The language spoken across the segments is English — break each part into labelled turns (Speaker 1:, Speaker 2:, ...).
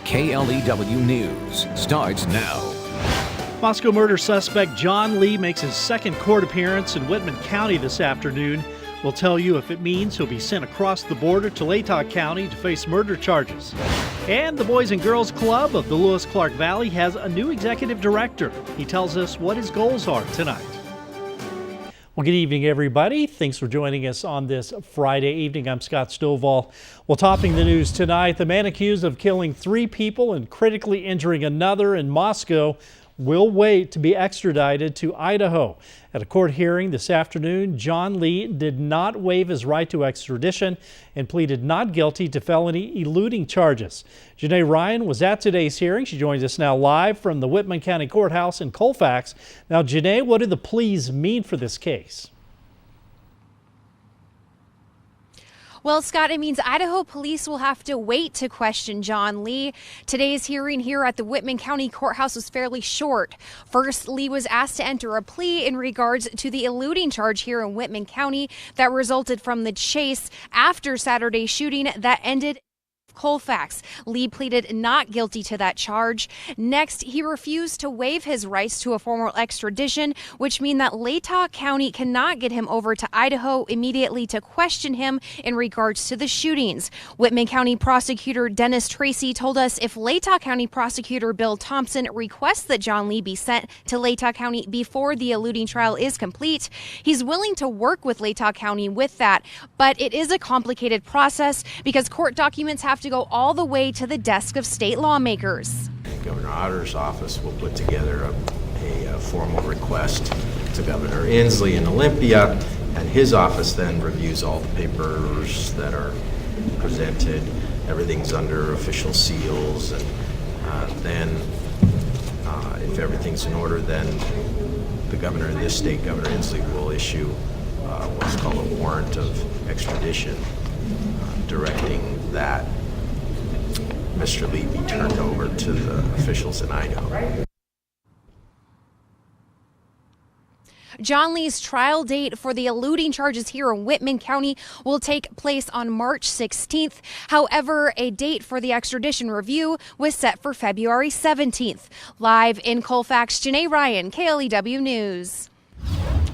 Speaker 1: KLEW News starts now.
Speaker 2: Moscow murder suspect John Lee makes his second court appearance in Whitman County this afternoon. We'll tell you if it means he'll be sent across the border to Latah County to face murder charges. And the Boys and Girls Club of the Lewis-Clark Valley has a new executive director. He tells us what his goals are tonight. Well, good evening, everybody. Thanks for joining us on this Friday evening. I'm Scott Stovall. Well, topping the news tonight, the man accused of killing 3 people and critically injuring another in Moscow will wait to be extradited to Idaho. At a court hearing this afternoon, John Lee did not waive his right to extradition and pleaded not guilty to felony eluding charges. Janae Ryan was at today's hearing. She joins us now live from the Whitman County Courthouse in Colfax. Now, Janae, what do the pleas mean for this case?
Speaker 3: Well, Scott, it means Idaho police will have to wait to question John Lee. Today's hearing here at the Whitman County Courthouse was fairly short. First, Lee was asked to enter a plea in regards to the eluding charge here in Whitman County that resulted from the chase after Saturday's shooting that ended Colfax. Lee pleaded not guilty to that charge. Next, he refused to waive his rights to a formal extradition, which means that Latah County cannot get him over to Idaho immediately to question him in regards to the shootings. Whitman County Prosecutor Dennis Tracy told us if Latah County Prosecutor Bill Thompson requests that John Lee be sent to Latah County before the eluding trial is complete, he's willing to work with Latah County with that. But it is a complicated process because court documents have to go all the way to the desk of state lawmakers.
Speaker 4: Governor Otter's office will put together a formal request to Governor Inslee in Olympia, and his office then reviews all the papers that are presented. Everything's under official seals, and then if everything's in order, then the governor in this state, Governor Inslee, will issue what's called a warrant of extradition, directing that Mr. Lee be turned over to the officials in Idaho.
Speaker 3: John Lee's trial date for the eluding charges here in Whitman County will take place on March 16th. However, a date for the extradition review was set for February 17th. Live in Colfax, Janae Ryan, KLEW News.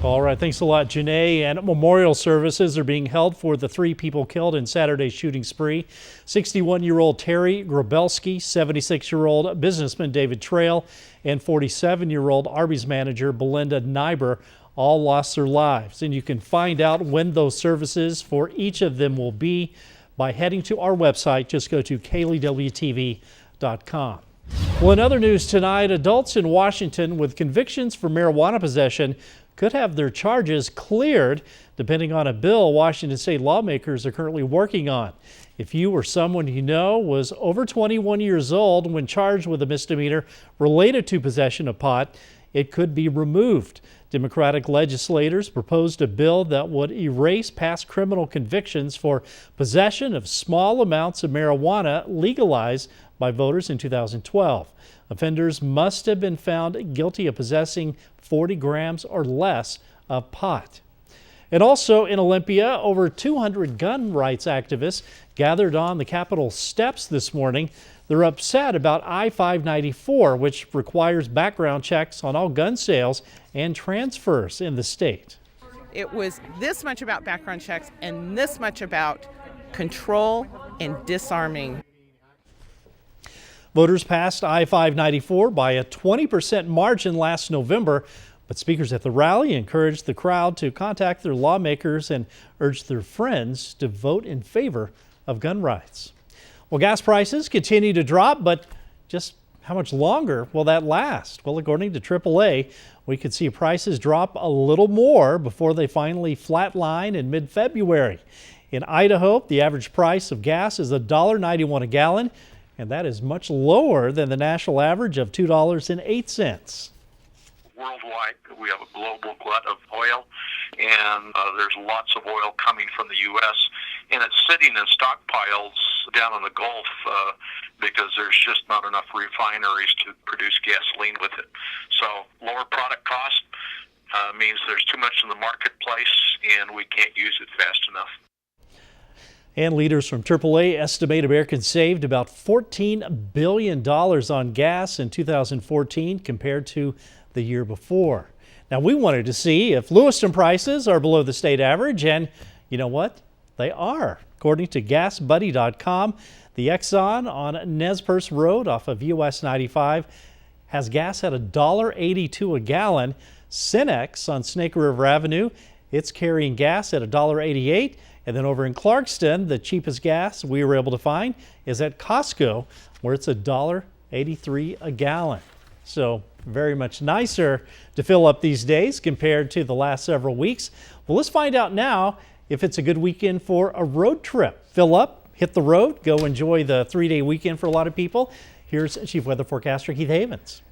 Speaker 2: All right, thanks a lot, Janae. And memorial services are being held for the 3 people killed in Saturday's shooting spree. 61-year-old Terry Grabelski, 76-year-old businessman David Trail, and 47-year-old Arby's manager Belinda Nyber all lost their lives. And you can find out when those services for each of them will be by heading to our website. Just go to klewtv.com. Well, in other news tonight, adults in Washington with convictions for marijuana possession could have their charges cleared depending on a bill Washington state lawmakers are currently working on. If you or someone you know was over 21 years old when charged with a misdemeanor related to possession of pot, it could be removed. Democratic legislators proposed a bill that would erase past criminal convictions for possession of small amounts of marijuana legalized by voters in 2012. Offenders must have been found guilty of possessing 40 grams or less of pot. And also in Olympia, over 200 gun rights activists gathered on the Capitol steps this morning. They're upset about I-594, which requires background checks on all gun sales and transfers in the state.
Speaker 5: It was this much about background checks and this much about control and disarming.
Speaker 2: Voters passed I-594 by a 20% margin last November, but speakers at the rally encouraged the crowd to contact their lawmakers and urged their friends to vote in favor of gun rights. Well, gas prices continue to drop, but just how much longer will that last? Well, according to AAA, we could see prices drop a little more before they finally flatline in mid-February. In Idaho, the average price of gas is $1.91 a gallon, and that is much lower than the national average of $2.08.
Speaker 6: Worldwide, we have a global glut of oil, and there's lots of oil coming from the U.S., and it's sitting in stockpiles down in the Gulf because there's just not enough refineries to produce gasoline with it. So lower product cost means there's too much in the marketplace, and we can't use it fast enough.
Speaker 2: And leaders from AAA estimate Americans saved about $14 billion on gas in 2014 compared to the year before. Now, we wanted to see if Lewiston prices are below the state average, and you know what? They are. According to GasBuddy.com, the Exxon on Nez Perce Road off of US 95 has gas at $1.82 a gallon. Cenex on Snake River Avenue, it's carrying gas at $1.88. And then over in Clarkston, the cheapest gas we were able to find is at Costco, where it's $1.83 a gallon. So very much nicer to fill up these days compared to the last several weeks. Well, let's find out now if it's a good weekend for a road trip. Fill up, hit the road, go enjoy the 3-day weekend for a lot of people. Here's Chief Weather Forecaster Keith Havens.